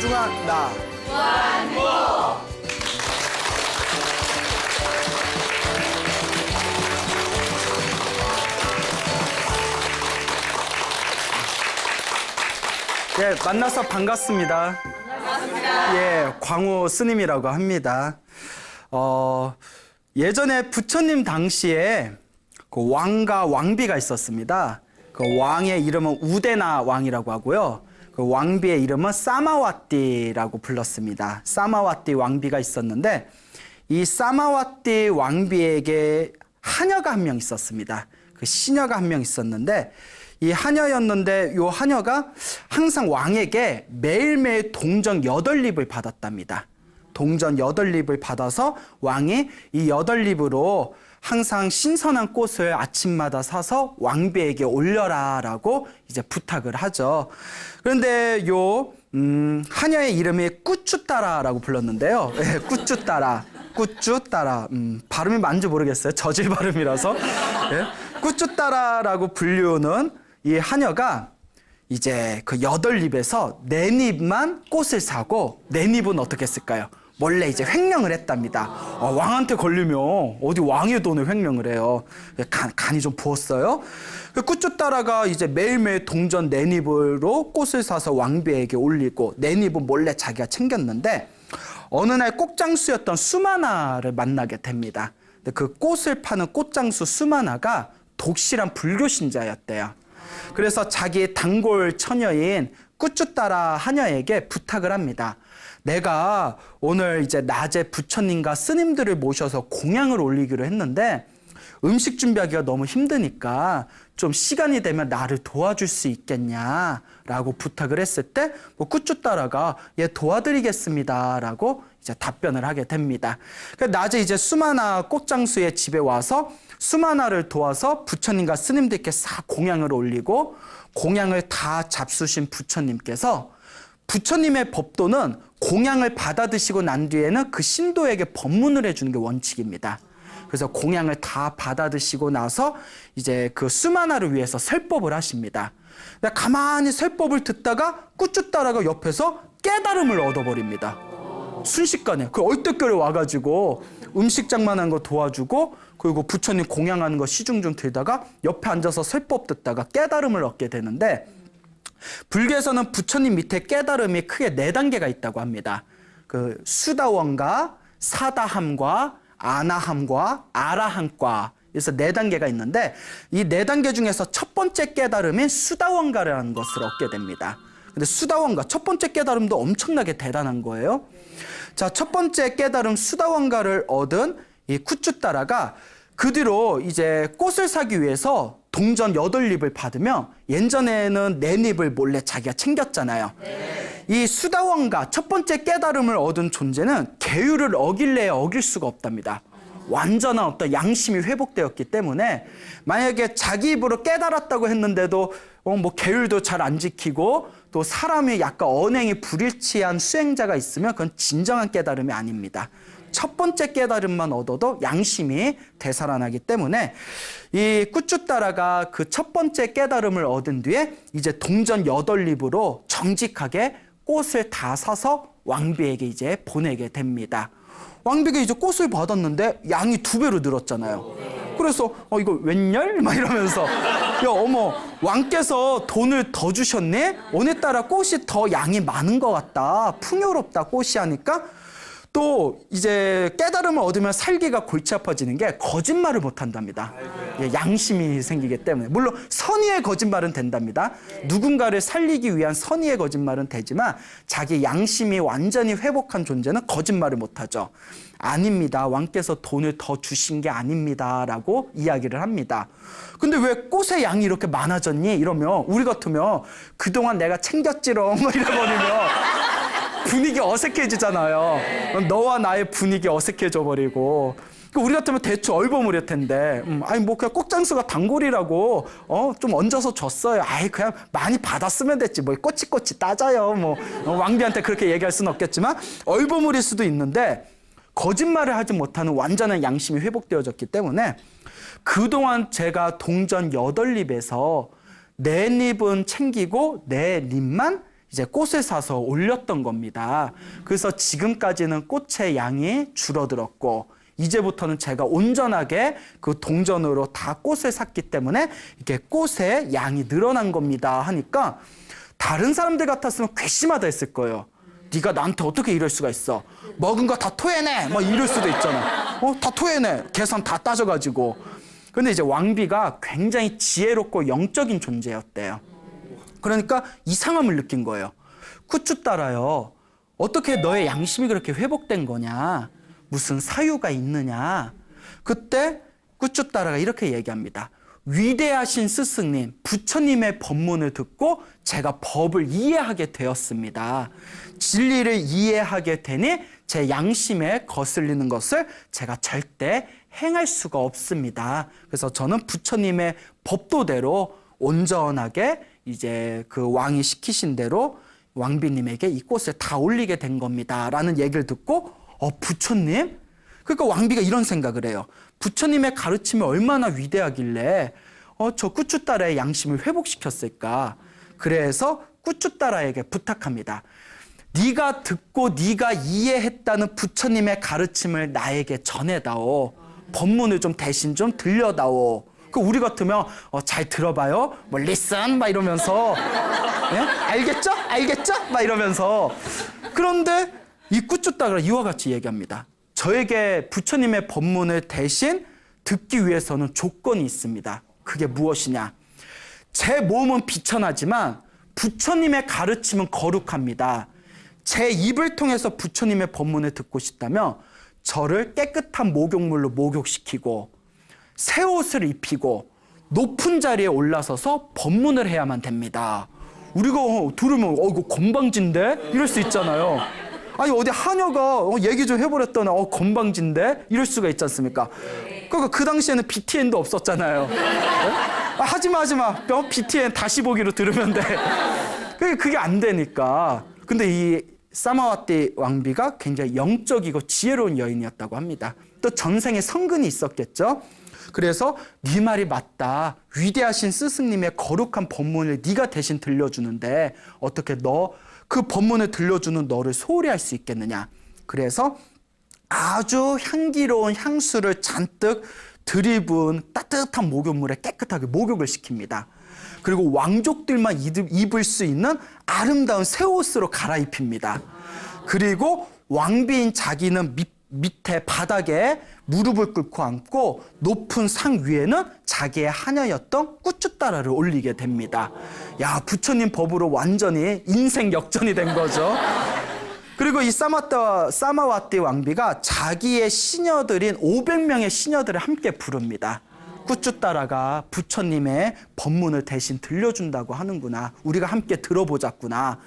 소중한 나. 예, 만나서 반갑습니다. 예, 광호 스님이라고 합니다. 예전에 부처님 당시에 그 왕과 왕비가 있었습니다. 그 왕의 이름은 우데나 왕이라고 하고요. 그 왕비의 이름은 사마와띠라고 불렀습니다. 사마와띠 왕비가 있었는데 이 사마와띠 왕비에게 하녀가 한 명 있었습니다. 그 시녀가 한 명 있었는데 이 하녀였는데 이 하녀가 항상 왕에게 매일매일 동전 8립을 받았답니다. 동전 8립을 받아서 왕이 이 8립으로 항상 신선한 꽃을 아침마다 사서 왕비에게 올려라 라고 이제 부탁을 하죠. 그런데 요 하녀의 이름이 꾸쭈따라라고 불렀는데요. 네, 꾸쭈따라. 발음이 맞는지 모르겠어요. 저질 발음이라서. 네, 꾸쭈따라라고 불리우는 이 하녀가 이제 그 8립에서 4립만 꽃을 사고 4립은 어떻게 했을까요? 몰래 이제 횡령을 했답니다. 왕한테 걸리면 어디 왕의 돈을 횡령을 해요. 간이 좀 부었어요. 꾸쭈따라가 이제 매일매일 동전 4립으로 꽃을 사서 왕비에게 올리고 4립은 몰래 자기가 챙겼는데 어느 날 꽃장수였던 수마나를 만나게 됩니다. 근데 그 꽃을 파는 꽃장수 수마나가 독실한 불교 신자였대요. 그래서 자기 단골 처녀인 꾸쭈따라 하녀에게 부탁을 합니다. 내가 오늘 이제 낮에 부처님과 스님들을 모셔서 공양을 올리기로 했는데 음식 준비하기가 너무 힘드니까 좀 시간이 되면 나를 도와줄 수 있겠냐라고 부탁을 했을 때 꾸쭈따라가 예 도와드리겠습니다라고 이제 답변을 하게 됩니다. 낮에 이제 수마나 꽃장수의 집에 와서 수마나를 도와서 부처님과 스님들께 싹 공양을 올리고 공양을 다 잡수신 부처님께서 부처님의 법도는 공양을 받아 드시고 난 뒤에는 그 신도에게 법문을 해주는 게 원칙입니다. 그래서 공양을 다 받아 드시고 나서 이제 그 수마나를 위해서 설법을 하십니다. 가만히 설법을 듣다가 꾸쭈따라가 옆에서 깨달음을 얻어버립니다. 순식간에 그 얼떨결에 와가지고 음식장만한 거 도와주고 그리고 부처님 공양하는 거 시중 좀 들다가 옆에 앉아서 설법 듣다가 깨달음을 얻게 되는데 불교에서는 부처님 밑에 깨달음이 크게 4단계가 있다고 합니다. 그 수다원가, 사다함과 아나함과 아라함과 그래서 4단계가 있는데 이 4단계 중에서 첫 번째 깨달음인 수다원가라는 것을 얻게 됩니다. 근데 수다원가 첫 번째 깨달음도 엄청나게 대단한 거예요. 자, 첫 번째 깨달음 수다원가를 얻은 이 꾸쭈따라가 그 뒤로 이제 꽃을 사기 위해서 동전 8립을 받으면 예전에는 4립을 몰래 자기가 챙겼잖아요. 이 수다원가 첫 번째 깨달음을 얻은 존재는 계율을 어길래야 어길 수가 없답니다. 완전한 어떤 양심이 회복되었기 때문에 만약에 자기 입으로 깨달았다고 했는데도 뭐 계율도 잘 안 지키고 또 사람이 약간 언행이 불일치한 수행자가 있으면 그건 진정한 깨달음이 아닙니다. 첫 번째 깨달음만 얻어도 양심이 되살아나기 때문에 이 꾸쭈따라가 그 첫 번째 깨달음을 얻은 뒤에 이제 동전 8립으로 정직하게 꽃을 다 사서 왕비에게 이제 보내게 됩니다. 왕비가 이제 꽃을 받았는데 양이 2배로 늘었잖아요. 그래서 이거 웬열? 막 이러면서 야 어머 왕께서 돈을 더 주셨네? 오늘따라 꽃이 더 양이 많은 것 같다. 풍요롭다 꽃이 하니까 또 이제 깨달음을 얻으면 살기가 골치 아파지는 게 거짓말을 못 한답니다. 예, 양심이 생기기 때문에. 물론 선의의 거짓말은 된답니다. 누군가를 살리기 위한 선의의 거짓말은 되지만 자기 양심이 완전히 회복한 존재는 거짓말을 못 하죠. 아닙니다. 왕께서 돈을 더 주신 게 아닙니다. 라고 이야기를 합니다. 근데 왜 꽃의 양이 이렇게 많아졌니? 이러면 우리 같으면 그동안 내가 챙겼지롱 이래버리면 분위기 어색해지잖아요. 너와 나의 분위기 어색해져 버리고. 우리 같으면 대충 얼버무릴 텐데, 아니 뭐 그냥 꽃장수가 단골이라고 좀 얹어서 줬어요. 아이 그냥 많이 받았으면 됐지. 뭐 꼬치꼬치 따져요. 뭐 왕비한테 그렇게 얘기할 수는 없겠지만 얼버무릴 수도 있는데 거짓말을 하지 못하는 완전한 양심이 회복되어졌기 때문에 그동안 제가 동전 8립에서 4립은 챙기고 4립만 이제 꽃을 사서 올렸던 겁니다. 그래서 지금까지는 꽃의 양이 줄어들었고 이제부터는 제가 온전하게 그 동전으로 다 꽃을 샀기 때문에 이렇게 꽃의 양이 늘어난 겁니다 하니까 다른 사람들 같았으면 괘씸하다 했을 거예요. 네가 나한테 어떻게 이럴 수가 있어? 먹은 거 다 토해내! 막 이럴 수도 있잖아. 다 토해내! 계산 다 따져가지고. 근데 이제 왕비가 굉장히 지혜롭고 영적인 존재였대요. 그러니까 이상함을 느낀 거예요. 꾸쭈따라요. 어떻게 너의 양심이 그렇게 회복된 거냐? 무슨 사유가 있느냐? 그때 꾸쭈따라가 이렇게 얘기합니다. 위대하신 스승님, 부처님의 법문을 듣고 제가 법을 이해하게 되었습니다. 진리를 이해하게 되니 제 양심에 거슬리는 것을 제가 절대 행할 수가 없습니다. 그래서 저는 부처님의 법도대로 온전하게 이제 그 왕이 시키신 대로 왕비님에게 이 꽃을 다 올리게 된 겁니다. 라는 얘기를 듣고 부처님? 그러니까 왕비가 이런 생각을 해요. 부처님의 가르침이 얼마나 위대하길래 저 꾸쭈따라의 양심을 회복시켰을까? 그래서 꾸쭈따라에게 부탁합니다. 네가 듣고 네가 이해했다는 부처님의 가르침을 나에게 전해다오. 법문을 좀 대신 좀 들려다오. 그 우리 같으면 잘 들어봐요. 뭐 listen 막 이러면서 예? 알겠죠? 알겠죠? 막 이러면서 그런데 이 꾸쭈따라가 이와 같이 얘기합니다. 저에게 부처님의 법문을 대신 듣기 위해서는 조건이 있습니다. 그게 무엇이냐? 제 몸은 비천하지만 부처님의 가르침은 거룩합니다. 제 입을 통해서 부처님의 법문을 듣고 싶다면 저를 깨끗한 목욕물로 목욕시키고 새 옷을 입히고 높은 자리에 올라서서 법문을 해야만 됩니다. 우리가 들으면 이거 건방진데? 이럴 수 있잖아요. 아니 어디 하녀가 얘기 좀 해버렸더니 건방진데? 이럴 수가 있지 않습니까? 그러니까 그 당시에는 BTN도 없었잖아요. 네? 하지마 BTN 다시 보기로 들으면 돼. 그게 안 되니까. 근데 이 사마와티 왕비가 굉장히 영적이고 지혜로운 여인이었다고 합니다. 또 전생에 성근이 있었겠죠. 그래서 네 말이 맞다. 위대하신 스승님의 거룩한 법문을 네가 대신 들려주는데 어떻게 그 법문을 들려주는 너를 소홀히 할 수 있겠느냐. 그래서 아주 향기로운 향수를 잔뜩 들이부은 따뜻한 목욕물에 깨끗하게 목욕을 시킵니다. 그리고 왕족들만 입을 수 있는 아름다운 새 옷으로 갈아입힙니다. 그리고 왕비인 자기는 밑에 바닥에 무릎을 꿇고 앉고 높은 상 위에는 자기의 하녀였던 꾸쭈따라를 올리게 됩니다. 야, 부처님 법으로 완전히 인생 역전이 된 거죠. 그리고 이 사마와티 왕비가 자기의 시녀들인 500명의 시녀들을 함께 부릅니다. 꾸쭈따라가 부처님의 법문을 대신 들려준다고 하는구나. 우리가 함께 들어보자꾸나.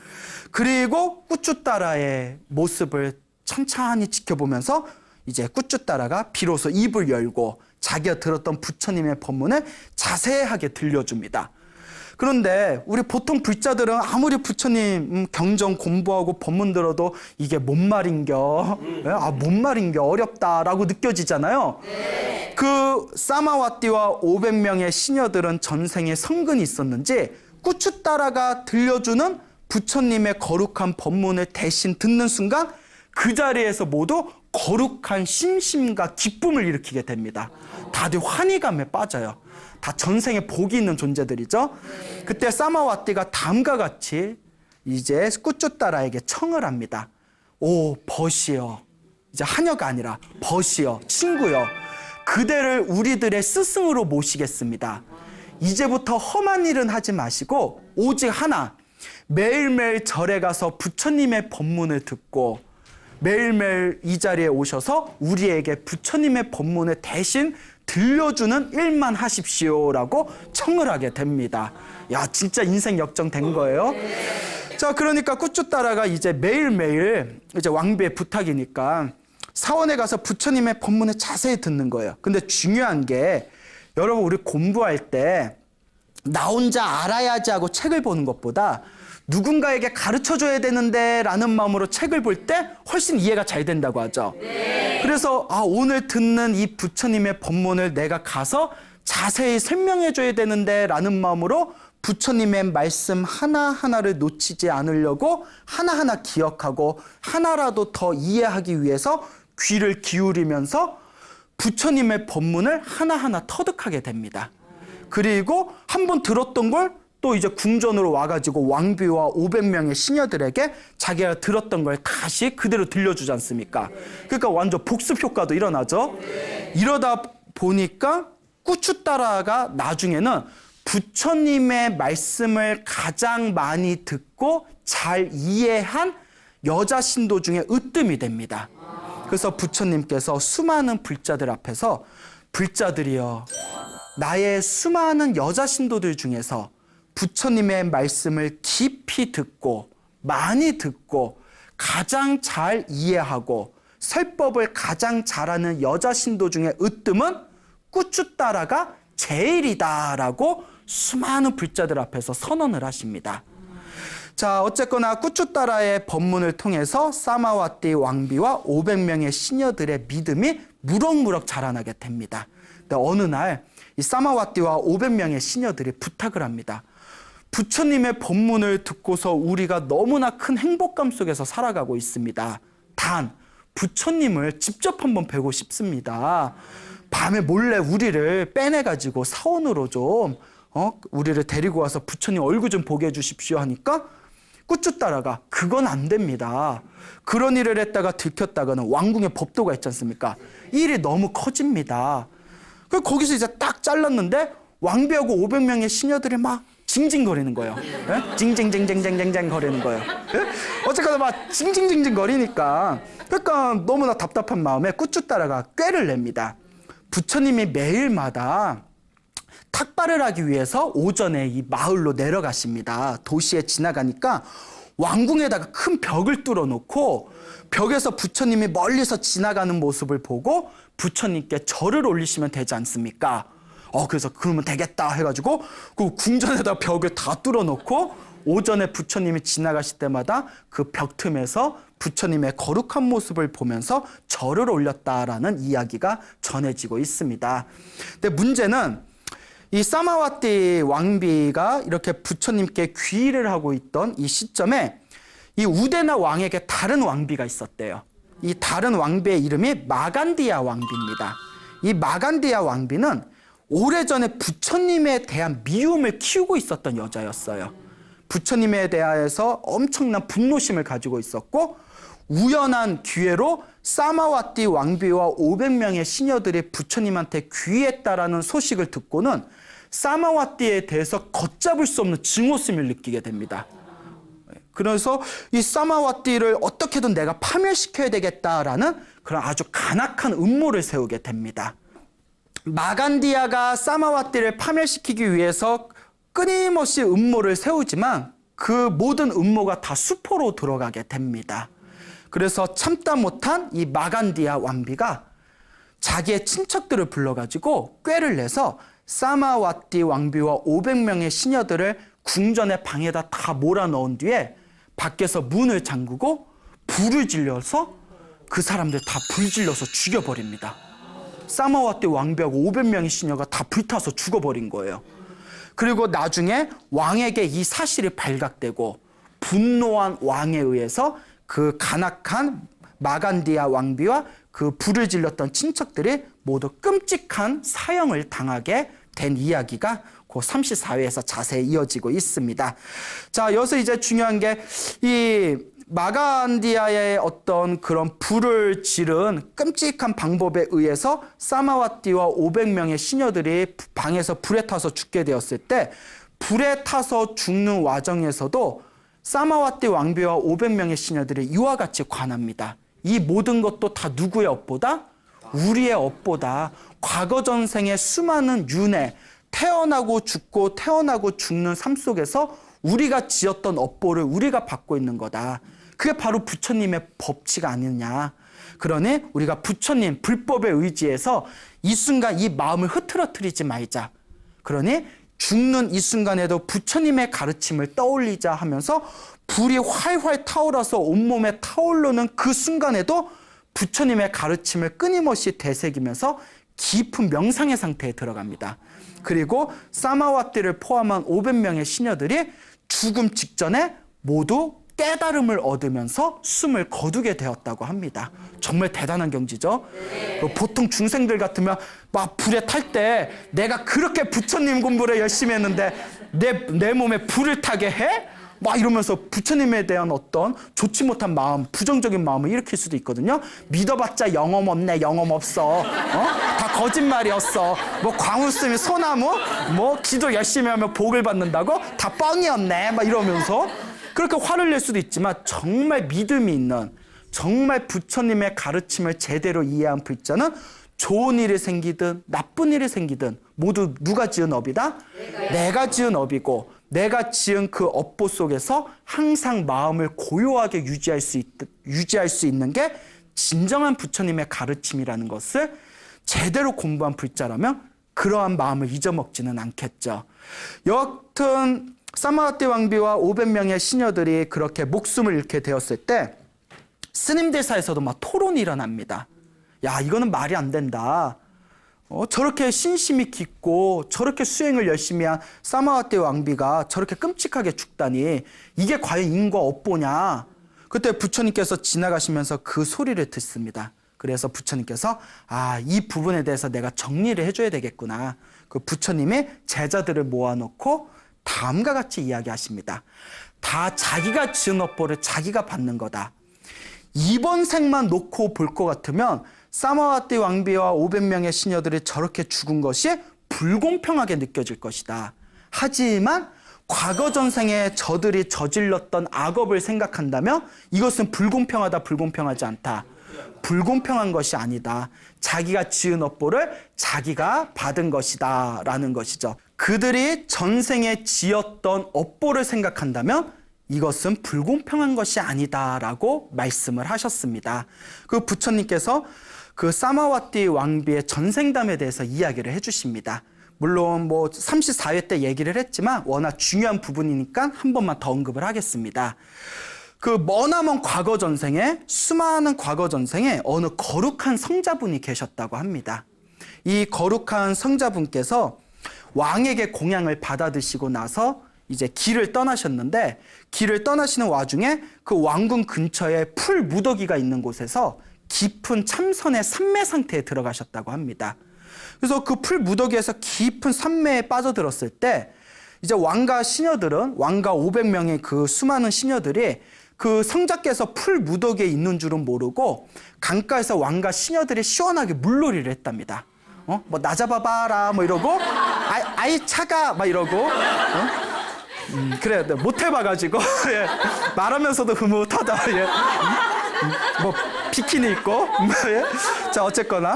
그리고 꾸쭈따라의 모습을 천천히 지켜보면서 이제 꾸쭈따라가 비로소 입을 열고 자기가 들었던 부처님의 법문을 자세하게 들려줍니다. 그런데 우리 보통 불자들은 아무리 부처님 경전 공부하고 법문 들어도 이게 뭔 말인겨? 뭔 말인겨? 어렵다라고 느껴지잖아요. 네. 그 사마와티와 500명의 시녀들은 전생에 성근이 있었는지 꾸쭈따라가 들려주는 부처님의 거룩한 법문을 대신 듣는 순간 그 자리에서 모두 거룩한 심심과 기쁨을 일으키게 됩니다. 다들 환희감에 빠져요. 다 전생에 복이 있는 존재들이죠. 그때 사마와티가 다음과 같이 이제 꾸쭈따라에게 청을 합니다. 오, 벗이여. 이제 하녀가 아니라 벗이여, 친구여. 그대를 우리들의 스승으로 모시겠습니다. 이제부터 험한 일은 하지 마시고 오직 하나, 매일매일 절에 가서 부처님의 법문을 듣고 매일매일 이 자리에 오셔서 우리에게 부처님의 법문을 대신 들려주는 일만 하십시오라고 청을 하게 됩니다. 야, 진짜 인생 역전된 거예요. 자, 그러니까 꾸쭈따라가 이제 매일매일 이제 왕비의 부탁이니까 사원에 가서 부처님의 법문을 자세히 듣는 거예요. 근데 중요한 게 여러분, 우리 공부할 때 나 혼자 알아야지 하고 책을 보는 것보다 누군가에게 가르쳐줘야 되는데 라는 마음으로 책을 볼 때 훨씬 이해가 잘 된다고 하죠. 네. 그래서 오늘 듣는 이 부처님의 법문을 내가 가서 자세히 설명해줘야 되는데 라는 마음으로 부처님의 말씀 하나하나를 놓치지 않으려고 하나하나 기억하고 하나라도 더 이해하기 위해서 귀를 기울이면서 부처님의 법문을 하나하나 터득하게 됩니다. 그리고 한번 들었던 걸 또 이제 궁전으로 와가지고 왕비와 500명의 시녀들에게 자기가 들었던 걸 다시 그대로 들려주지 않습니까? 그러니까 완전 복습 효과도 일어나죠. 이러다 보니까 꾸추따라가 나중에는 부처님의 말씀을 가장 많이 듣고 잘 이해한 여자 신도 중에 으뜸이 됩니다. 그래서 부처님께서 수많은 불자들 앞에서 불자들이여, 나의 수많은 여자 신도들 중에서 부처님의 말씀을 깊이 듣고 많이 듣고 가장 잘 이해하고 설법을 가장 잘하는 여자 신도 중에 으뜸은 꾸추따라가 제일이다라고 수많은 불자들 앞에서 선언을 하십니다. 자, 어쨌거나 꾸추따라의 법문을 통해서 사마와티 왕비와 500명의 시녀들의 믿음이 무럭무럭 자라나게 됩니다. 근데 어느 날 이 사마와티와 500명의 시녀들이 부탁을 합니다. 부처님의 법문을 듣고서 우리가 너무나 큰 행복감 속에서 살아가고 있습니다. 단 부처님을 직접 한번 뵈고 싶습니다. 밤에 몰래 우리를 빼내가지고 사원으로 좀 우리를 데리고 와서 부처님 얼굴 좀 보게 해주십시오 하니까 꾸추따라가 그건 안 됩니다. 그런 일을 했다가 들켰다가는 왕궁에 법도가 있지 않습니까? 이 일이 너무 커집니다. 그래서 거기서 이제 딱 잘랐는데 왕비하고 500명의 시녀들이 막 징징거리는 거예요. 예? 징징징징징징징 거리는 거예요. 예? 어쨌거나 막 징징징징 거리니까 그러니까 너무나 답답한 마음에 꾸추따라가 꾀를 냅니다. 부처님이 매일마다 탁발을 하기 위해서 오전에 이 마을로 내려가십니다. 도시에 지나가니까 왕궁에다가 큰 벽을 뚫어 놓고 벽에서 부처님이 멀리서 지나가는 모습을 보고 부처님께 절을 올리시면 되지 않습니까? 그래서 그러면 되겠다 해가지고 그 궁전에다 벽을 다 뚫어 놓고 오전에 부처님이 지나가실 때마다 그 벽 틈에서 부처님의 거룩한 모습을 보면서 절을 올렸다라는 이야기가 전해지고 있습니다. 근데 문제는 이 사마와티 왕비가 이렇게 부처님께 귀의를 하고 있던 이 시점에 이 우데나 왕에게 다른 왕비가 있었대요. 이 다른 왕비의 이름이 마간디아 왕비입니다. 이 마간디아 왕비는 오래전에 부처님에 대한 미움을 키우고 있었던 여자였어요. 부처님에 대하여서 엄청난 분노심을 가지고 있었고 우연한 기회로 사마와티 왕비와 500명의 시녀들이 부처님한테 귀의했다라는 소식을 듣고는 사마와티에 대해서 걷잡을 수 없는 증오심을 느끼게 됩니다. 그래서 이 사마와티를 어떻게든 내가 파멸시켜야 되겠다라는 그런 아주 간악한 음모를 세우게 됩니다. 마간디아가 사마와티를 파멸시키기 위해서 끊임없이 음모를 세우지만 그 모든 음모가 다 수포로 들어가게 됩니다. 그래서 참다 못한 이 마간디아 왕비가 자기의 친척들을 불러가지고 꾀를 내서 사마와티 왕비와 500명의 시녀들을 궁전의 방에다 다 몰아넣은 뒤에 밖에서 문을 잠그고 불을 질러서 그 사람들 다 불질러서 죽여버립니다. 사마와티 왕비하고 500명의 시녀가 다 불타서 죽어버린 거예요. 그리고 나중에 왕에게 이 사실이 발각되고 분노한 왕에 의해서 그 간악한 마간디아 왕비와 그 불을 질렀던 친척들이 모두 끔찍한 사형을 당하게 된 이야기가 그 34회에서 자세히 이어지고 있습니다. 자, 여기서 이제 중요한 게 이 마간디아의 어떤 그런 불을 지른 끔찍한 방법에 의해서 사마와티와 500명의 시녀들이 방에서 불에 타서 죽게 되었을 때 불에 타서 죽는 와중에서도 사마와티 왕비와 500명의 시녀들이 이와 같이 관합니다. 이 모든 것도 다 누구의 업보다? 우리의 업보다. 과거 전생의 수많은 윤회, 태어나고 죽고 태어나고 죽는 삶 속에서 우리가 지었던 업보를 우리가 받고 있는 거다. 그게 바로 부처님의 법칙 아니냐. 그러니 우리가 부처님 불법에 의지해서 이 순간 이 마음을 흐트러뜨리지 말자. 그러니 죽는 이 순간에도 부처님의 가르침을 떠올리자 하면서 불이 활활 타올라서 온몸에 타오르는 그 순간에도 부처님의 가르침을 끊임없이 되새기면서 깊은 명상의 상태에 들어갑니다. 그리고 사마와띠를 포함한 500명의 시녀들이 죽음 직전에 모두 깨달음을 얻으면서 숨을 거두게 되었다고 합니다. 정말 대단한 경지죠. 보통 중생들 같으면 막 불에 탈 때 내가 그렇게 부처님 공부를 열심히 했는데 내 몸에 불을 타게 해? 막 이러면서 부처님에 대한 어떤 좋지 못한 마음, 부정적인 마음을 일으킬 수도 있거든요. 믿어봤자 영험 없네, 영험 없어. 다 거짓말이었어. 뭐 광우 쓰면 소나무, 뭐 기도 열심히 하면 복을 받는다고? 다 뻥이었네. 막 이러면서 그렇게 화를 낼 수도 있지만 정말 믿음이 있는, 정말 부처님의 가르침을 제대로 이해한 불자는 좋은 일이 생기든 나쁜 일이 생기든 모두 누가 지은 업이다? 내가 지은 업이고 내가 지은 그 업보 속에서 항상 마음을 고요하게 유지할 수 있는 게 진정한 부처님의 가르침이라는 것을 제대로 공부한 불자라면 그러한 마음을 잊어먹지는 않겠죠. 여하튼 사마와티 왕비와 500명의 시녀들이 그렇게 목숨을 잃게 되었을 때 스님들 사이에서도 막 토론이 일어납니다. 야, 이거는 말이 안 된다. 저렇게 신심이 깊고 저렇게 수행을 열심히 한 사마와티 왕비가 저렇게 끔찍하게 죽다니 이게 과연 인과 업보냐. 그때 부처님께서 지나가시면서 그 소리를 듣습니다. 그래서 부처님께서 이 부분에 대해서 내가 정리를 해줘야 되겠구나. 그 부처님이 제자들을 모아놓고 다음과 같이 이야기하십니다. 다 자기가 지은 업보를 자기가 받는 거다. 이번 생만 놓고 볼 것 같으면 사마와티 왕비와 500명의 시녀들이 저렇게 죽은 것이 불공평하게 느껴질 것이다. 하지만 과거 전생에 저들이 저질렀던 악업을 생각한다면 이것은 불공평하다, 불공평하지 않다. 불공평한 것이 아니다. 자기가 지은 업보를 자기가 받은 것이다 라는 것이죠. 그들이 전생에 지었던 업보를 생각한다면 이것은 불공평한 것이 아니다라고 말씀을 하셨습니다. 그 부처님께서 그 사마와티 왕비의 전생담에 대해서 이야기를 해주십니다. 물론 뭐 34회 때 얘기를 했지만 워낙 중요한 부분이니까 한 번만 더 언급을 하겠습니다. 그 머나먼 과거 전생에, 수많은 과거 전생에 어느 거룩한 성자분이 계셨다고 합니다. 이 거룩한 성자분께서 왕에게 공양을 받아 드시고 나서 이제 길을 떠나셨는데, 길을 떠나시는 와중에 그 왕궁 근처에 풀 무더기가 있는 곳에서 깊은 참선의 삼매 상태에 들어가셨다고 합니다. 그래서 그 풀 무더기에서 깊은 삼매에 빠져들었을 때 이제 왕가 시녀들은, 왕가 500명의 그 수많은 시녀들이 그 성자께서 풀 무더기에 있는 줄은 모르고 강가에서 왕가 시녀들이 시원하게 물놀이를 했답니다. 뭐 나 잡아봐라 뭐 이러고 아이 차가 막 이러고 그래 못 해봐가지고 예. 말하면서도 흐뭇하다. 예. 뭐 비키니 입고 예. 자 어쨌거나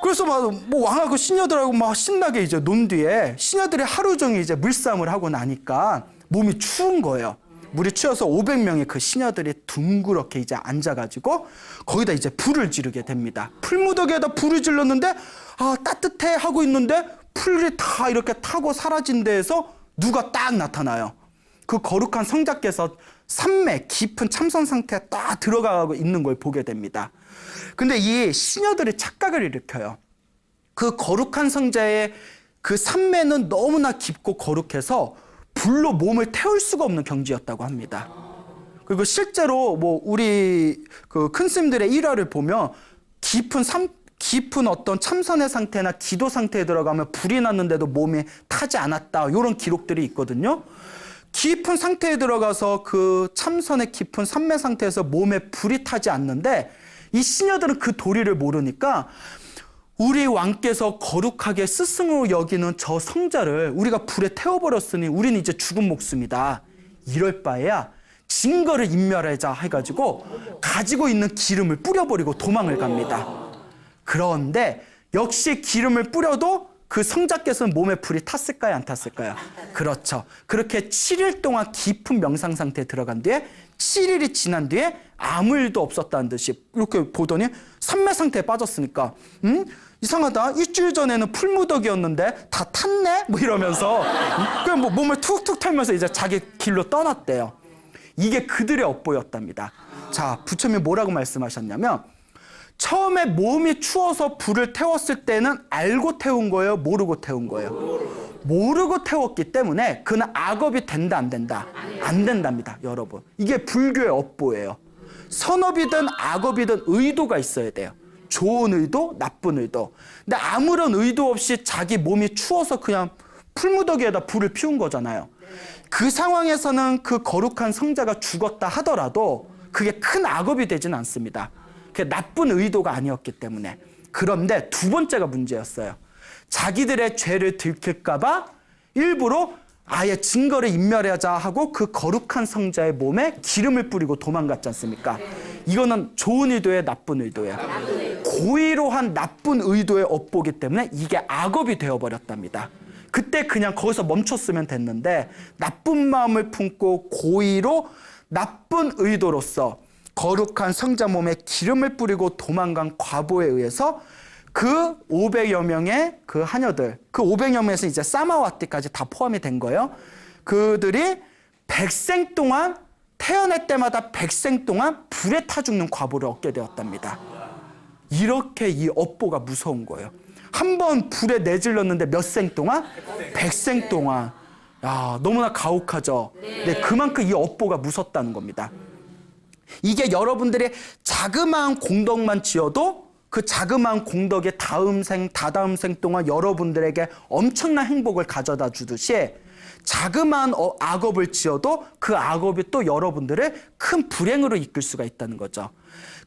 그래서 막 뭐 왕하고 시녀들하고 막 신나게 이제 논 뒤에 시녀들이 하루 종일 이제 물싸움을 하고 나니까 몸이 추운 거예요. 물이 추워서 500명의 그 시녀들이 둥그렇게 이제 앉아가지고 거기다 이제 불을 지르게 됩니다. 풀무더기에다 불을 질렀는데 따뜻해 하고 있는데 풀이 다 이렇게 타고 사라진 데에서 누가 딱 나타나요. 그 거룩한 성자께서 삼매 깊은 참선 상태에 딱 들어가고 있는 걸 보게 됩니다. 근데 이 시녀들이 착각을 일으켜요. 그 거룩한 성자의 그 삼매는 너무나 깊고 거룩해서 불로 몸을 태울 수가 없는 경지였다고 합니다. 그리고 실제로 뭐 우리 그 큰 스님들의 일화를 보면 깊은 어떤 참선의 상태나 기도 상태에 들어가면 불이 났는데도 몸에 타지 않았다. 이런 기록들이 있거든요. 깊은 상태에 들어가서 그 참선의 깊은 삼매 상태에서 몸에 불이 타지 않는데 이 시녀들은 그 도리를 모르니까 우리 왕께서 거룩하게 스승으로 여기는 저 성자를 우리가 불에 태워버렸으니 우리는 이제 죽은 목숨이다. 이럴 바에야 증거를 인멸하자 해가지고 가지고 있는 기름을 뿌려버리고 도망을 갑니다. 그런데 역시 기름을 뿌려도 그 성자께서는 몸에 불이 탔을까요? 안 탔을까요? 그렇죠. 그렇게 7일 동안 깊은 명상 상태에 들어간 뒤에 7일이 지난 뒤에 아무 일도 없었다는 듯이 이렇게 보더니 삼매 상태에 빠졌으니까 이상하다. 일주일 전에는 풀무더기였는데 다 탔네? 뭐 이러면서 그냥 뭐 몸을 툭툭 털면서 이제 자기 길로 떠났대요. 이게 그들의 업보였답니다. 자, 부처님이 뭐라고 말씀하셨냐면 처음에 몸이 추워서 불을 태웠을 때는 알고 태운 거예요? 모르고 태운 거예요? 모르고 태웠기 때문에 그는 악업이 된다, 안 된다? 안 된답니다, 여러분. 이게 불교의 업보예요. 선업이든 악업이든 의도가 있어야 돼요. 좋은 의도, 나쁜 의도. 근데 아무런 의도 없이 자기 몸이 추워서 그냥 풀무더기에다 불을 피운 거잖아요. 그 상황에서는 그 거룩한 성자가 죽었다 하더라도 그게 큰 악업이 되진 않습니다. 그게 나쁜 의도가 아니었기 때문에. 그런데 두 번째가 문제였어요. 자기들의 죄를 들킬까 봐 일부러 아예 증거를 인멸하자 하고 그 거룩한 성자의 몸에 기름을 뿌리고 도망갔지 않습니까? 이거는 좋은 의도의 나쁜 의도예요. 고의로 한 나쁜 의도의 업보기 때문에 이게 악업이 되어버렸답니다. 그때 그냥 거기서 멈췄으면 됐는데 나쁜 마음을 품고 고의로 나쁜 의도로서 거룩한 성자 몸에 기름을 뿌리고 도망간 과보에 의해서 그 500여 명의 그 하녀들, 그 500여 명에서 이제 사마와띠까지 다 포함이 된 거예요. 그들이 백생 동안 태어날 때마다 백생 동안 불에 타 죽는 과보를 얻게 되었답니다. 이렇게 이 업보가 무서운 거예요. 한 번 불에 내질렀는데 몇 생 동안? 백생 동안. 야, 너무나 가혹하죠. 네, 그만큼 이 업보가 무섭다는 겁니다. 이게 여러분들이 자그마한 공덕만 지어도 그 자그마한 공덕의 다음 생, 다다음 생 동안 여러분들에게 엄청난 행복을 가져다 주듯이 자그마한 악업을 지어도 그 악업이 또 여러분들을 큰 불행으로 이끌 수가 있다는 거죠.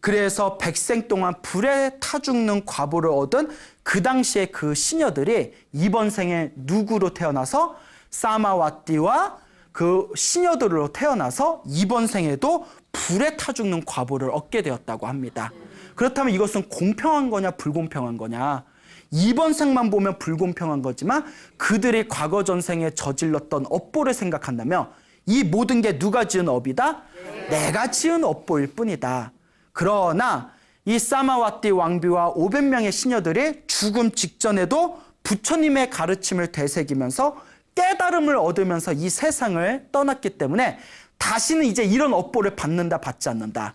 그래서 백생 동안 불에 타 죽는 과보를 얻은 그 당시에 그 시녀들이 이번 생에 누구로 태어나서 사마와띠와 그 시녀들로 태어나서 이번 생에도 불에 타 죽는 과보를 얻게 되었다고 합니다. 그렇다면 이것은 공평한 거냐 불공평한 거냐? 이번 생만 보면 불공평한 거지만 그들이 과거 전생에 저질렀던 업보를 생각한다면 이 모든 게 누가 지은 업이다? 내가 지은 업보일 뿐이다. 그러나 이 사마와띠 왕비와 500명의 시녀들이 죽음 직전에도 부처님의 가르침을 되새기면서 깨달음을 얻으면서 이 세상을 떠났기 때문에 다시는 이제 이런 업보를 받는다 받지 않는다.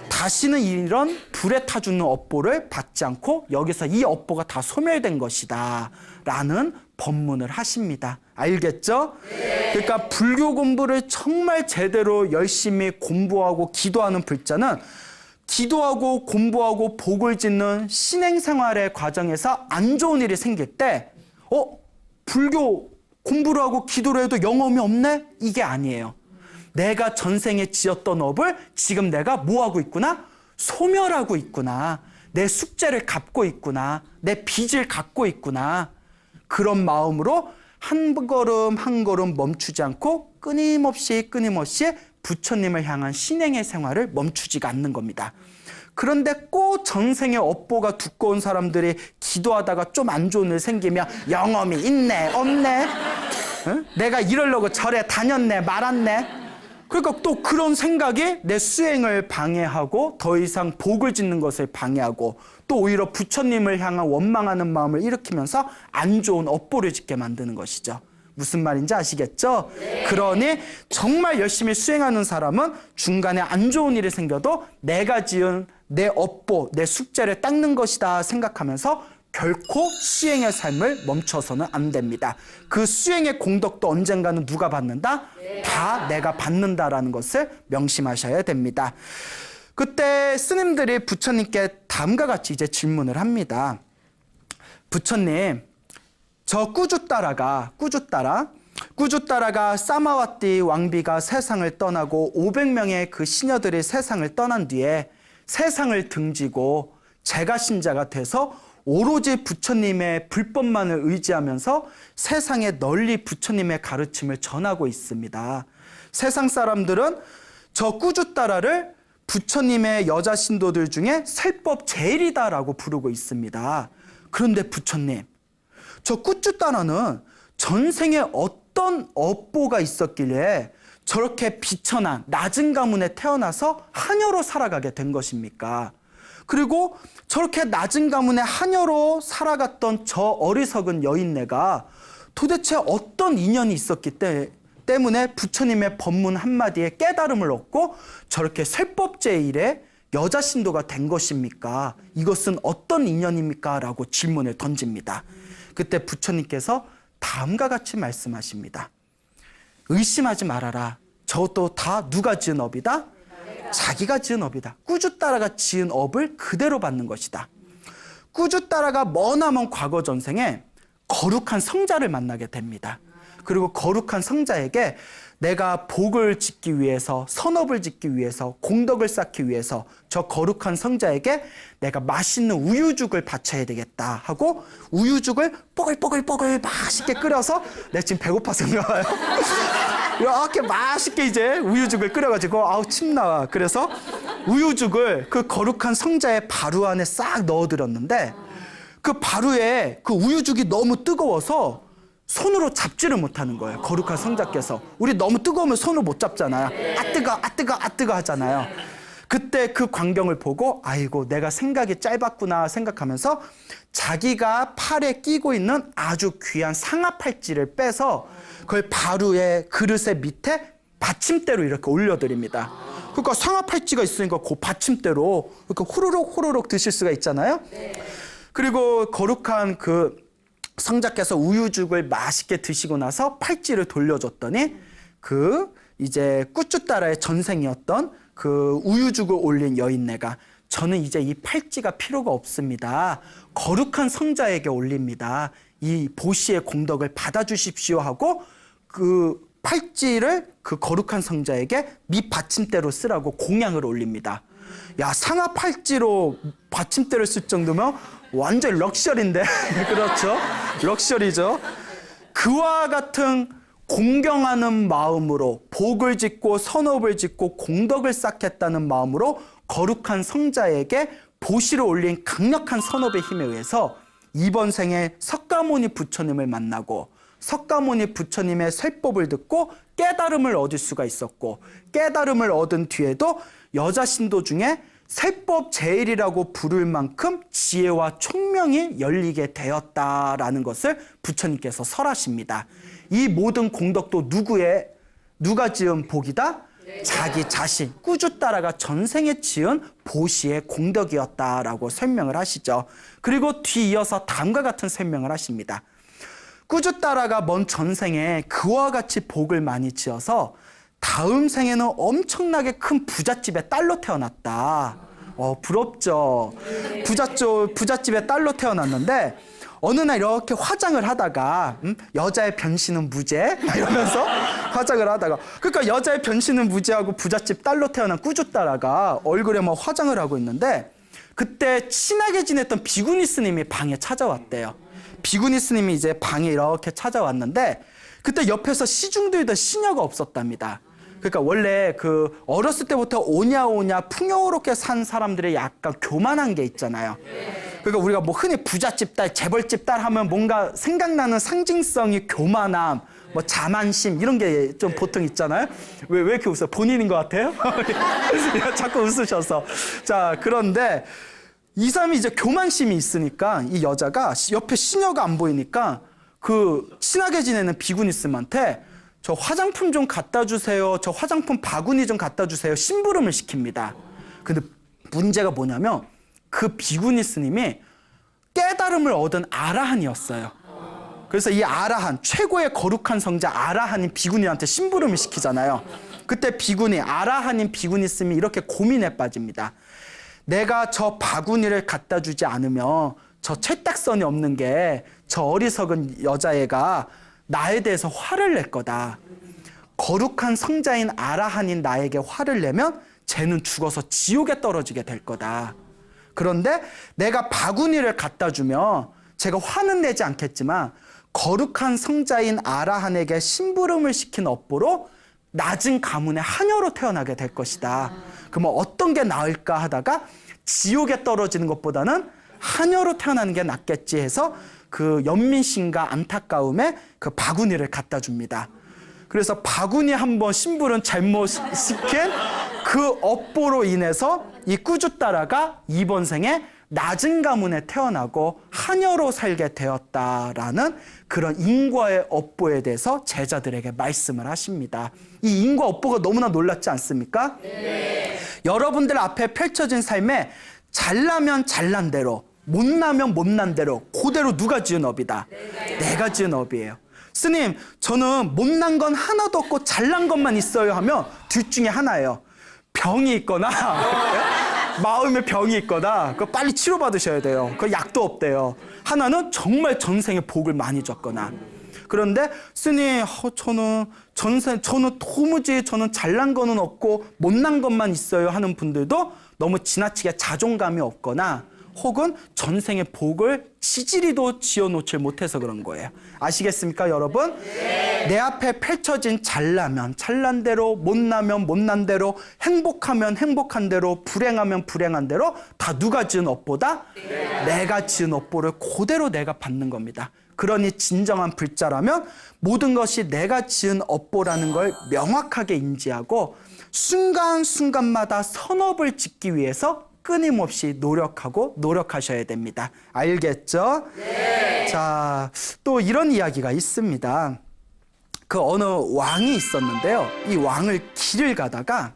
다시는 이런 불에 타 죽는 업보를 받지 않고 여기서 이 업보가 다 소멸된 것이다 라는 법문을 하십니다. 알겠죠? 네. 그러니까 불교 공부를 정말 제대로 열심히 공부하고 기도하는 불자는 기도하고 공부하고 복을 짓는 신행생활의 과정에서 안 좋은 일이 생길 때 불교 공부를 하고 기도를 해도 영험이 없네? 이게 아니에요. 내가 전생에 지었던 업을 지금 내가 뭐하고 있구나? 소멸하고 있구나. 내 숙제를 갚고 있구나. 내 빚을 갚고 있구나. 그런 마음으로 한 걸음 한 걸음 멈추지 않고 끊임없이 부처님을 향한 신행의 생활을 멈추지가 않는 겁니다. 그런데 꼭 전생의 업보가 두꺼운 사람들이 기도하다가 좀 안 좋은 일 생기면 영험이 있네 없네? 응? 내가 이러려고 절에 다녔네 말았네? 그러니까 또 그런 생각이 내 수행을 방해하고 더 이상 복을 짓는 것을 방해하고 또 오히려 부처님을 향한 원망하는 마음을 일으키면서 안 좋은 업보를 짓게 만드는 것이죠. 무슨 말인지 아시겠죠? 네. 그러니 정말 열심히 수행하는 사람은 중간에 안 좋은 일이 생겨도 내가 지은 내 업보, 내 숙제를 닦는 것이다 생각하면서 결코 수행의 삶을 멈춰서는 안 됩니다. 그 수행의 공덕도 언젠가는 누가 받는다? 네. 다 내가 받는다라는 것을 명심하셔야 됩니다. 그때 스님들이 부처님께 다음과 같이 이제 질문을 합니다. 부처님, 저 꾸주따라가 사마와띠 왕비가 세상을 떠나고 500명의 그 시녀들이 세상을 떠난 뒤에 세상을 등지고 제가 신자가 돼서 오로지 부처님의 불법만을 의지하면서 세상에 널리 부처님의 가르침을 전하고 있습니다. 세상 사람들은 저 꾸주따라를 부처님의 여자 신도들 중에 설법 제일이다라고 부르고 있습니다. 그런데 부처님, 저 꾸주따라는 전생에 어떤 업보가 있었길래 저렇게 비천한 낮은 가문에 태어나서 하녀로 살아가게 된 것입니까? 그리고 저렇게 낮은 가문의 하녀로 살아갔던 저 어리석은 여인네가 도대체 어떤 인연이 있었기 때문에 부처님의 법문 한마디에 깨달음을 얻고 저렇게 설법제일에 여자 신도가 된 것입니까? 이것은 어떤 인연입니까? 라고 질문을 던집니다. 그때 부처님께서 다음과 같이 말씀하십니다. 의심하지 말아라. 저것도 다 누가 지은 업이다? 자기가 지은 업이다. 꾸주따라가 지은 업을 그대로 받는 것이다. 꾸주따라가 머나먼 과거 전생에 거룩한 성자를 만나게 됩니다. 그리고 거룩한 성자에게 내가 복을 짓기 위해서, 선업을 짓기 위해서, 공덕을 쌓기 위해서 저 거룩한 성자에게 내가 맛있는 우유죽을 바쳐야 되겠다 하고 우유죽을 뽀글뽀글뽀글 맛있게 끓여서 내가 지금 배고파서 그런가 봐요. 이렇게 맛있게 이제 우유죽을 끓여가지고 아우 침 나와. 그래서 우유죽을 그 거룩한 성자의 바루 안에 싹 넣어드렸는데 그 바루에 그 우유죽이 너무 뜨거워서 손으로 잡지를 못하는 거예요. 거룩한 성자께서. 우리 너무 뜨거우면 손으로 못 잡잖아요. 아 뜨거, 아 뜨거, 아 뜨거 하잖아요. 그때 그 광경을 보고 아이고 내가 생각이 짧았구나 생각하면서 자기가 팔에 끼고 있는 아주 귀한 상아팔찌를 빼서 그걸 바루의 그릇의 밑에 받침대로 이렇게 올려드립니다. 그러니까 상아팔찌가 있으니까 그 받침대로 이렇게 후루룩 드실 수가 있잖아요. 그리고 거룩한 그 성자께서 우유죽을 맛있게 드시고 나서 팔찌를 돌려줬더니 그 이제 꾸쭈따라의 전생이었던 그 우유죽을 올린 여인네가 저는 이제 이 팔찌가 필요가 없습니다. 거룩한 성자에게 올립니다. 이 보시의 공덕을 받아주십시오 하고 그 팔찌를 그 거룩한 성자에게 밑받침대로 쓰라고 공양을 올립니다. 야, 상아 팔찌로 받침대를 쓸 정도면 완전 럭셔리인데. 그렇죠? 럭셔리죠. 그와 같은 공경하는 마음으로 복을 짓고 선업을 짓고 공덕을 쌓겠다는 마음으로 거룩한 성자에게 보시를 올린 강력한 선업의 힘에 의해서 이번 생에 석가모니 부처님을 만나고 석가모니 부처님의 설법을 듣고 깨달음을 얻을 수가 있었고 깨달음을 얻은 뒤에도 여자 신도 중에 세법 제일이라고 부를 만큼 지혜와 총명이 열리게 되었다라는 것을 부처님께서 설하십니다. 이 모든 공덕도 누가 지은 복이다? 자기 자신, 꾸주따라가 전생에 지은 보시의 공덕이었다라고 설명을 하시죠. 그리고 뒤이어서 다음과 같은 설명을 하십니다. 꾸주따라가 먼 전생에 그와 같이 복을 많이 지어서 다음 생에는 엄청나게 큰 부잣집의 딸로 태어났다. 부럽죠. 부잣집의 딸로 태어났는데 어느 날 이렇게 화장을 하다가 여자의 변신은 무죄 이러면서 화장을 하다가 그러니까 여자의 변신은 무죄하고 부잣집 딸로 태어난 꾸주따라가 얼굴에 막 화장을 하고 있는데 그때 친하게 지냈던 비구니 스님이 방에 찾아왔대요. 비구니 스님이 이제 방에 이렇게 찾아왔는데 그때 옆에서 시중 들던 시녀가 없었답니다. 그러니까 원래 그 어렸을 때부터 오냐오냐 풍요롭게 산 사람들의 약간 교만한 게 있잖아요. 그러니까 우리가 뭐 흔히 부잣집 딸, 재벌집 딸 하면 뭔가 생각나는 상징성이 교만함, 뭐 자만심 이런 게 좀 보통 있잖아요. 왜 이렇게 웃어요? 본인인 것 같아요? 자꾸 웃으셔서. 자, 그런데 이 사람이 이제 교만심이 있으니까 이 여자가 옆에 시녀가 안 보이니까 그 친하게 지내는 비구니스한테 저 화장품 좀 갖다 주세요. 저 화장품 바구니 좀 갖다 주세요. 심부름을 시킵니다. 근데 문제가 뭐냐면 그 비구니 스님이 깨달음을 얻은 아라한이었어요. 그래서 이 아라한, 최고의 거룩한 성자 아라한인 비구니한테 심부름을 시키잖아요. 그때 아라한인 비구니 스님이 이렇게 고민에 빠집니다. 내가 저 바구니를 갖다 주지 않으면 저 철딱선이 없는 게 저 어리석은 여자애가 나에 대해서 화를 낼 거다. 거룩한 성자인 아라한인 나에게 화를 내면 쟤는 죽어서 지옥에 떨어지게 될 거다. 그런데 내가 바구니를 갖다 주면 제가 화는 내지 않겠지만 거룩한 성자인 아라한에게 심부름을 시킨 업보로 낮은 가문의 하녀로 태어나게 될 것이다. 그러면 어떤 게 나을까 하다가 지옥에 떨어지는 것보다는 하녀로 태어나는 게 낫겠지 해서 그 연민심과 안타까움에 그 바구니를 갖다 줍니다. 그래서 바구니 한번 심부름 잘못 시킨 그 업보로 인해서 이 꾸주따라가 이번 생에 낮은 가문에 태어나고 하녀로 살게 되었다라는 그런 인과의 업보에 대해서 제자들에게 말씀을 하십니다. 이 인과 업보가 너무나 놀랍지 않습니까? 네. 여러분들 앞에 펼쳐진 삶에 잘나면 잘난 대로, 못나면 못난 대로, 그대로 누가 지은 업이다? 내가 지은 업이에요. 스님, 저는 못난 건 하나도 없고 잘난 것만 있어요 하면 둘 중에 하나예요. 병이 있거나 마음에 병이 있거나 그거 빨리 치료받으셔야 돼요. 그 약도 없대요. 하나는 정말 전생에 복을 많이 줬거나. 그런데 스님, 저는 도무지 저는 잘난 거는 없고 못난 것만 있어요 하는 분들도 너무 지나치게 자존감이 없거나 혹은 전생의 복을 지지리도 지어놓지 못해서 그런 거예요. 아시겠습니까, 여러분? 네. 내 앞에 펼쳐진 잘나면 잘난 대로, 못나면 못난 대로, 행복하면 행복한 대로, 불행하면 불행한 대로 다 누가 지은 업보다? 네. 내가 지은 업보를 그대로 내가 받는 겁니다. 그러니 진정한 불자라면 모든 것이 내가 지은 업보라는 걸 명확하게 인지하고 순간순간마다 선업을 짓기 위해서 끊임없이 노력하셔야 됩니다. 알겠죠? 네. 자, 또 이런 이야기가 있습니다. 그 어느 왕이 있었는데요. 이 왕을 길을 가다가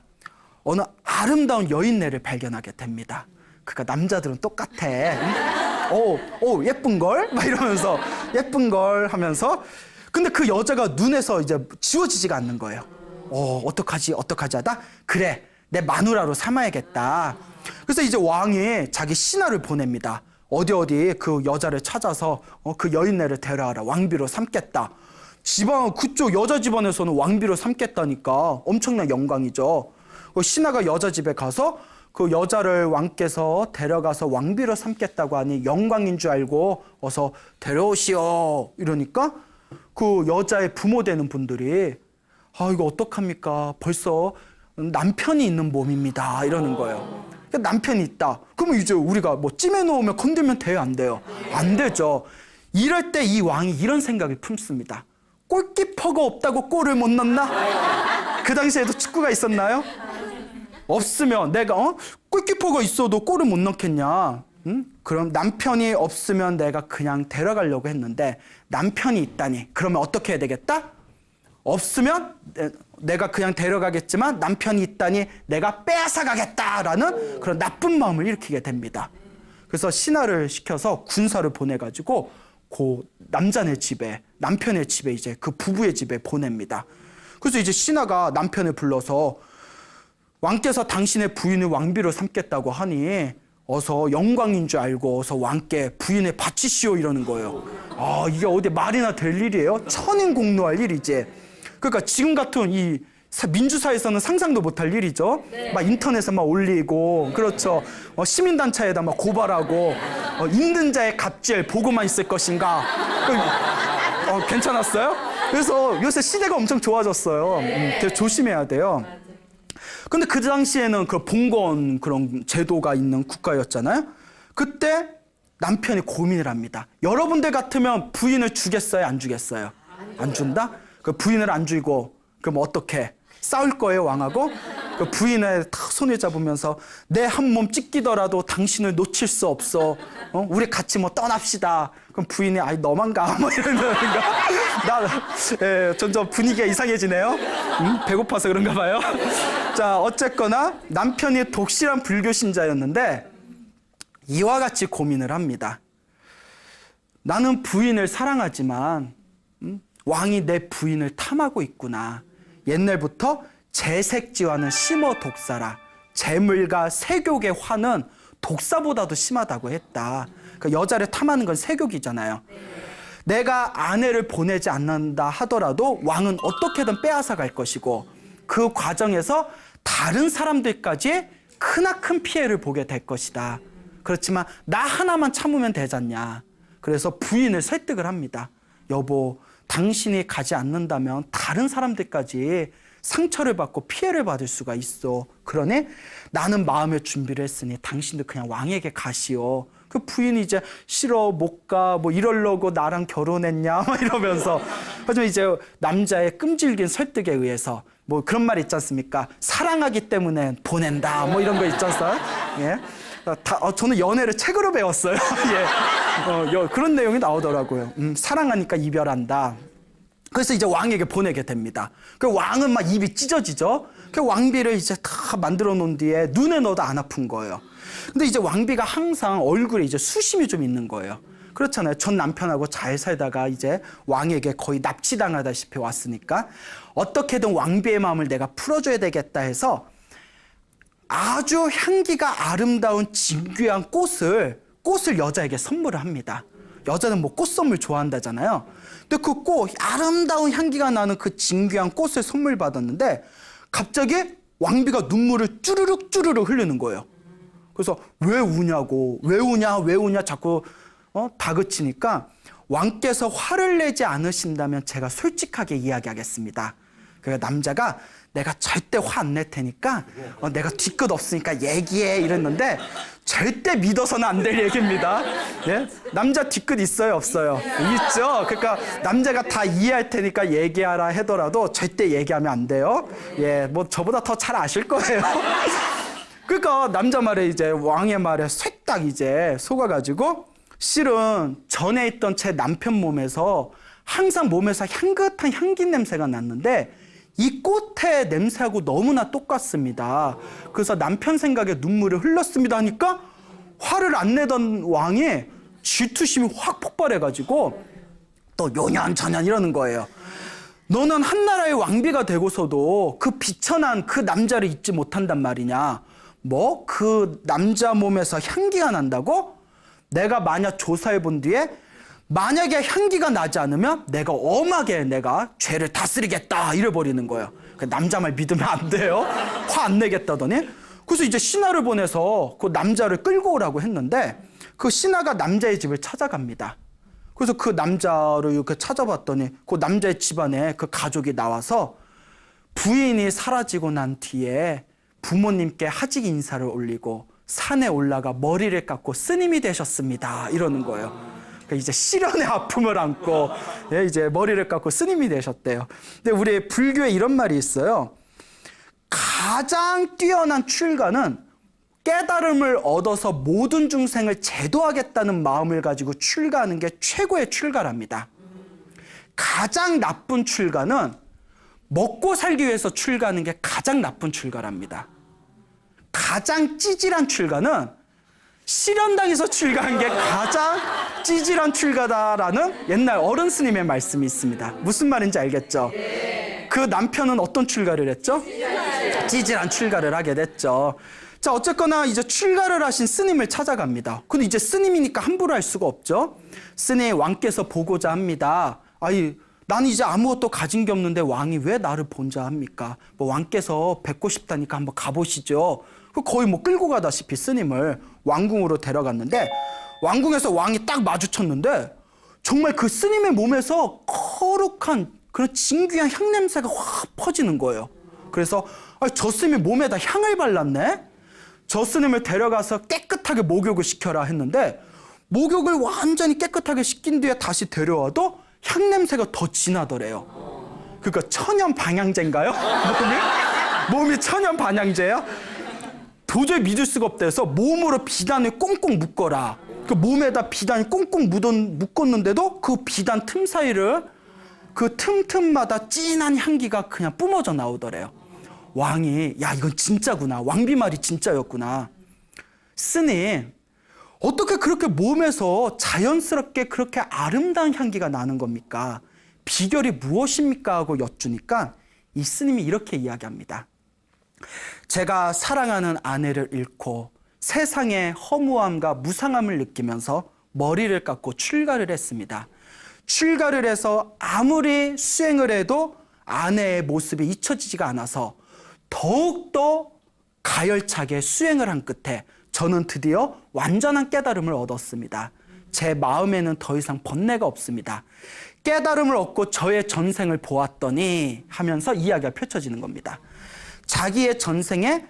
어느 아름다운 여인네를 발견하게 됩니다. 그러니까 남자들은 똑같아. 오, 예쁜걸? 막 이러면서 예쁜걸 하면서 근데 그 여자가 눈에서 이제 지워지지가 않는 거예요. 어떡하지 하다? 그래, 내 마누라로 삼아야겠다. 그래서 이제 왕이 자기 신하를 보냅니다. 어디 그 여자를 찾아서 그 여인네를 데려와라. 왕비로 삼겠다. 그쪽 여자 집안에서는 왕비로 삼겠다니까 엄청난 영광이죠. 신하가 여자 집에 가서 그 여자를 왕께서 데려가서 왕비로 삼겠다고 하니 영광인 줄 알고 어서 데려오시오 이러니까 그 여자의 부모 되는 분들이 이거 어떡합니까? 벌써 남편이 있는 몸입니다. 이러는 거예요. 남편이 있다. 그러면 이제 우리가 뭐 찜해 놓으면 건들면 돼요? 안 돼요? 안 되죠. 이럴 때 이 왕이 이런 생각을 품습니다. 골키퍼가 없다고 골을 못 넣나? 그 당시에도 축구가 있었나요? 없으면 내가 골키퍼가 있어도 골을 못 넣겠냐? 그럼 남편이 없으면 내가 그냥 데려가려고 했는데 남편이 있다니 그러면 어떻게 해야 되겠다? 없으면 내가 그냥 데려가겠지만 남편이 있다니 내가 빼앗아가겠다라는 그런 나쁜 마음을 일으키게 됩니다. 그래서 신하를 시켜서 군사를 보내가지고 그 남편의 집에 이제 그 부부의 집에 보냅니다. 그래서 이제 신하가 남편을 불러서 왕께서 당신의 부인을 왕비로 삼겠다고 하니 어서 영광인 줄 알고 어서 왕께 부인을 바치시오 이러는 거예요. 이게 어디 말이나 될 일이에요? 천인공노할 일이지. 그러니까 지금 같은 이 민주사에서는 상상도 못할 일이죠. 네. 막 인터넷에 막 올리고, 그렇죠. 시민단체에다 막 고발하고, 있는 자의 갑질 보고만 있을 것인가. 괜찮았어요? 그래서 요새 시대가 엄청 좋아졌어요. 되게 조심해야 돼요. 근데 그 당시에는 그 봉건 그런 제도가 있는 국가였잖아요. 그때 남편이 고민을 합니다. 여러분들 같으면 부인을 주겠어요? 안 주겠어요? 안 준다? 그 부인을 안 주고 그럼 어떻게 싸울 거예요 왕하고? 그 부인을 탁 손을 잡으면서 내 한 몸 찢기더라도 당신을 놓칠 수 없어. 우리 같이 뭐 떠납시다. 그럼 부인이 너만 가 뭐 이러는가? 점점 분위기가 이상해지네요. 배고파서 그런가 봐요. 자, 어쨌거나 남편이 독실한 불교 신자였는데 이와 같이 고민을 합니다. 나는 부인을 사랑하지만 왕이 내 부인을 탐하고 있구나. 옛날부터 재색지화는 심어 독사라. 재물과 세욕의 화는 독사보다도 심하다고 했다. 그 여자를 탐하는 건 세욕이잖아요. 내가 아내를 보내지 않는다 하더라도 왕은 어떻게든 빼앗아 갈 것이고 그 과정에서 다른 사람들까지 크나큰 피해를 보게 될 것이다. 그렇지만 나 하나만 참으면 되잖냐. 그래서 부인을 설득을 합니다. 여보, 당신이 가지 않는다면 다른 사람들까지 상처를 받고 피해를 받을 수가 있어. 그러니 나는 마음의 준비를 했으니 당신도 그냥 왕에게 가시오. 그 부인이 이제 싫어, 못 가, 뭐 이러려고 나랑 결혼했냐, 막 이러면서. 하지만 이제 남자의 끈질긴 설득에 의해서 뭐 그런 말 있지 않습니까? 사랑하기 때문에 보낸다, 뭐 이런 거 있지 않습니까? 예. 저는 연애를 책으로 배웠어요. 예. 그런 내용이 나오더라고요. 사랑하니까 이별한다. 그래서 이제 왕에게 보내게 됩니다. 그 왕은 막 입이 찢어지죠. 그 왕비를 이제 다 만들어 놓은 뒤에 눈에 넣어도 안 아픈 거예요. 근데 이제 왕비가 항상 얼굴에 이제 수심이 좀 있는 거예요. 그렇잖아요. 전 남편하고 잘 살다가 이제 왕에게 거의 납치당하다시피 왔으니까 어떻게든 왕비의 마음을 내가 풀어줘야 되겠다 해서 아주 향기가 아름다운 진귀한 꽃을 여자에게 선물을 합니다. 여자는 뭐 꽃 선물 좋아한다잖아요. 근데 그 꽃, 아름다운 향기가 나는 그 진귀한 꽃을 선물 받았는데 갑자기 왕비가 눈물을 쭈르륵 흐르는 거예요. 그래서 왜 우냐고, 왜 우냐 자꾸 다그치니까 왕께서 화를 내지 않으신다면 제가 솔직하게 이야기하겠습니다. 그러니까 남자가 내가 절대 화 안 낼 테니까 내가 뒤끝 없으니까 얘기해 이랬는데 절대 믿어서는 안 될 얘기입니다. 예? 남자 뒤끝 있어요 없어요? 있죠. 그러니까 남자가 다 이해할 테니까 얘기하라 하더라도 절대 얘기하면 안 돼요. 예, 뭐 저보다 더 잘 아실 거예요. 그러니까 남자 말에 이제 왕의 말에 쇠딱 이제 속아가지고 실은 전에 있던 제 남편 몸에서 항상 몸에서 향긋한 향기 냄새가 났는데 이 꽃의 냄새하고 너무나 똑같습니다. 그래서 남편 생각에 눈물을 흘렸습니다 하니까 화를 안 내던 왕이 질투심이 확 폭발해가지고 또 요년저년 이러는 거예요. 너는 한나라의 왕비가 되고서도 그 비천한 그 남자를 잊지 못한단 말이냐. 뭐? 그 남자 몸에서 향기가 난다고? 내가 만약 조사해 본 뒤에 만약에 향기가 나지 않으면 내가 엄하게 내가 죄를 다스리겠다 이래버리는 거예요. 남자 말 믿으면 안 돼요. 화 안 내겠다더니. 그래서 이제 신하를 보내서 그 남자를 끌고 오라고 했는데 그 신하가 남자의 집을 찾아갑니다. 그래서 그 남자를 이렇게 찾아봤더니 그 남자의 집안에 그 가족이 나와서 부인이 사라지고 난 뒤에 부모님께 하직 인사를 올리고 산에 올라가 머리를 깎고 스님이 되셨습니다. 이러는 거예요. 이제 시련의 아픔을 안고 이제 머리를 깎고 스님이 되셨대요. 근데 우리 불교에 이런 말이 있어요. 가장 뛰어난 출가는 깨달음을 얻어서 모든 중생을 제도하겠다는 마음을 가지고 출가하는 게 최고의 출가랍니다. 가장 나쁜 출가는 먹고 살기 위해서 출가하는 게 가장 나쁜 출가랍니다. 가장 찌질한 출가는 실현당해서 출가한 게 가장 찌질한 출가다라는 옛날 어른 스님의 말씀이 있습니다. 무슨 말인지 알겠죠? 그 남편은 어떤 출가를 했죠? 찌질한 출가를 하게 됐죠. 자, 어쨌거나 이제 출가를 하신 스님을 찾아갑니다. 근데 이제 스님이니까 함부로 할 수가 없죠. 스님, 왕께서 보고자 합니다. 난 이제 아무것도 가진 게 없는데 왕이 왜 나를 본자 합니까? 뭐 왕께서 뵙고 싶다니까 한번 가보시죠. 거의 뭐 끌고 가다시피 스님을 왕궁으로 데려갔는데 왕궁에서 왕이 딱 마주쳤는데 정말 그 스님의 몸에서 거룩한 그런 진귀한 향냄새가 확 퍼지는 거예요. 그래서 저 스님이 몸에다 향을 발랐네? 저 스님을 데려가서 깨끗하게 목욕을 시켜라 했는데 목욕을 완전히 깨끗하게 시킨 뒤에 다시 데려와도 향냄새가 더 진하더래요. 그러니까 천연 방향제인가요? 몸이 천연 방향제야? 도저히 믿을 수가 없대서 몸으로 비단을 꽁꽁 묶어라. 그 몸에다 비단이 꽁꽁 묶었는데도 그 비단 틈 사이를 그 틈틈마다 진한 향기가 그냥 뿜어져 나오더래요. 왕이 이건 진짜구나. 왕비 말이 진짜였구나. 스님, 어떻게 그렇게 몸에서 자연스럽게 그렇게 아름다운 향기가 나는 겁니까? 비결이 무엇입니까? 하고 여쭈니까 이 스님이 이렇게 이야기합니다. 제가 사랑하는 아내를 잃고 세상의 허무함과 무상함을 느끼면서 머리를 깎고 출가를 했습니다. 출가를 해서 아무리 수행을 해도 아내의 모습이 잊혀지지가 않아서 더욱더 가열차게 수행을 한 끝에 저는 드디어 완전한 깨달음을 얻었습니다. 제 마음에는 더 이상 번뇌가 없습니다. 깨달음을 얻고 저의 전생을 보았더니 하면서 이야기가 펼쳐지는 겁니다. 자기의 전생에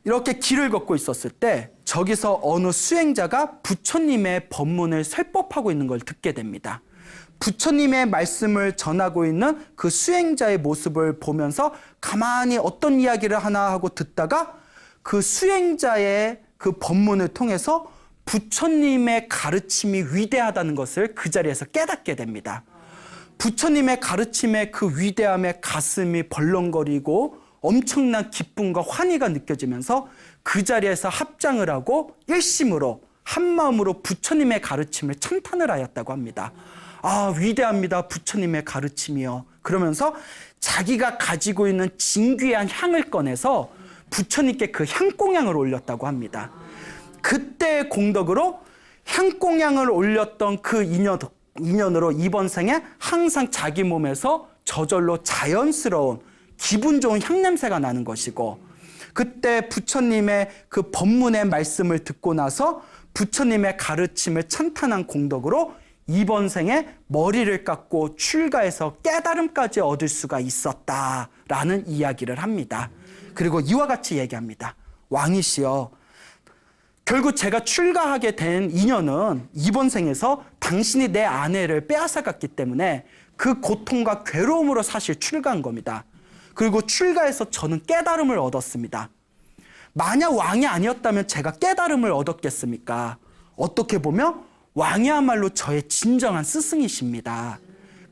이렇게 길을 걷고 있었을 때 저기서 어느 수행자가 부처님의 법문을 설법하고 있는 걸 듣게 됩니다. 부처님의 말씀을 전하고 있는 그 수행자의 모습을 보면서 가만히 어떤 이야기를 하나 하고 듣다가 그 수행자의 그 본문을 통해서 부처님의 가르침이 위대하다는 것을 그 자리에서 깨닫게 됩니다. 부처님의 가르침의 그 위대함에 가슴이 벌렁거리고 엄청난 기쁨과 환희가 느껴지면서 그 자리에서 합장을 하고 일심으로 한마음으로 부처님의 가르침을 찬탄을 하였다고 합니다. 아, 위대합니다. 부처님의 가르침이요. 그러면서 자기가 가지고 있는 진귀한 향을 꺼내서 부처님께 그 향공향을 올렸다고 합니다. 그때의 공덕으로 향공향을 올렸던 그 인연으로 이번 생에 항상 자기 몸에서 저절로 자연스러운 기분 좋은 향냄새가 나는 것이고, 그때 부처님의 그 법문의 말씀을 듣고 나서 부처님의 가르침을 찬탄한 공덕으로 이번 생에 머리를 깎고 출가해서 깨달음까지 얻을 수가 있었다라는 이야기를 합니다. 그리고 이와 같이 얘기합니다. 왕이시여, 결국 제가 출가하게 된 인연은 이번 생에서 당신이 내 아내를 빼앗아갔기 때문에 그 고통과 괴로움으로 사실 출가한 겁니다. 그리고 출가해서 저는 깨달음을 얻었습니다. 만약 왕이 아니었다면 제가 깨달음을 얻었겠습니까? 어떻게 보면 왕이야말로 저의 진정한 스승이십니다.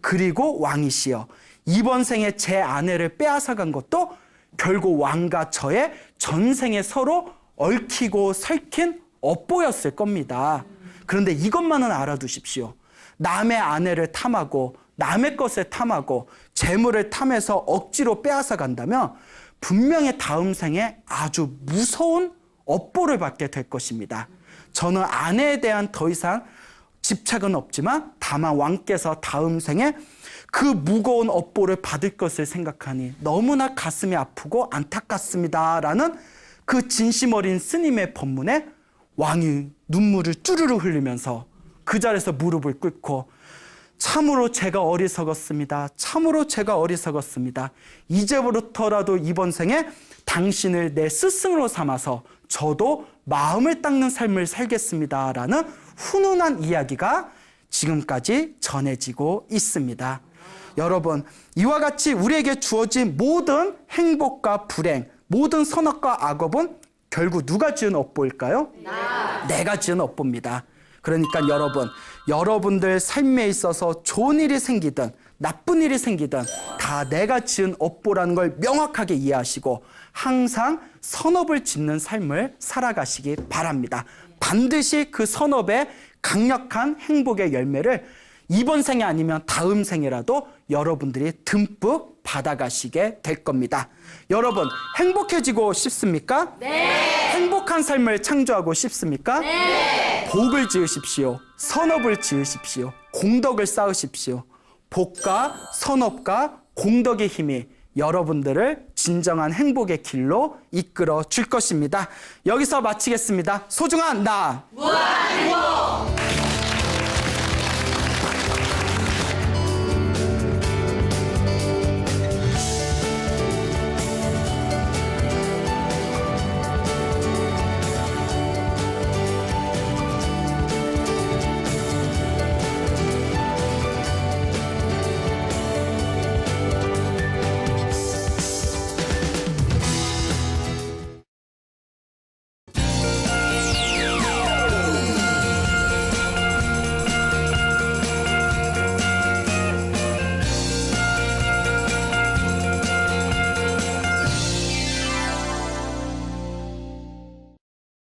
그리고 왕이시여, 이번 생에 제 아내를 빼앗아간 것도 결국 왕과 저의 전생에 서로 얽히고 설킨 업보였을 겁니다. 그런데 이것만은 알아두십시오. 남의 아내를 탐하고 남의 것을 탐하고 재물을 탐해서 억지로 빼앗아 간다면 분명히 다음 생에 아주 무서운 업보를 받게 될 것입니다. 저는 아내에 대한 더 이상 집착은 없지만 다만 왕께서 다음 생에 그 무거운 업보를 받을 것을 생각하니 너무나 가슴이 아프고 안타깝습니다라는 그 진심 어린 스님의 법문에 왕이 눈물을 쭈르르 흘리면서 그 자리에서 무릎을 꿇고 참으로 제가 어리석었습니다. 참으로 제가 어리석었습니다. 이제부터라도 이번 생에 당신을 내 스승으로 삼아서 저도 마음을 닦는 삶을 살겠습니다라는 훈훈한 이야기가 지금까지 전해지고 있습니다. 여러분, 이와 같이 우리에게 주어진 모든 행복과 불행, 모든 선악과 악업은 결국 누가 지은 업보일까요? 내가 지은 업보입니다. 그러니까 여러분들 삶에 있어서 좋은 일이 생기든 나쁜 일이 생기든 다 내가 지은 업보라는 걸 명확하게 이해하시고 항상 선업을 짓는 삶을 살아가시기 바랍니다. 반드시 그 선업의 강력한 행복의 열매를 이번 생이 아니면 다음 생이라도 여러분들이 듬뿍 받아가시게 될 겁니다. 여러분, 행복해지고 싶습니까? 네. 행복한 삶을 창조하고 싶습니까? 네. 복을 지으십시오. 선업을 지으십시오. 공덕을 쌓으십시오. 복과 선업과 공덕의 힘이 여러분들을 진정한 행복의 길로 이끌어 줄 것입니다. 여기서 마치겠습니다. 소중한 나 무한행복.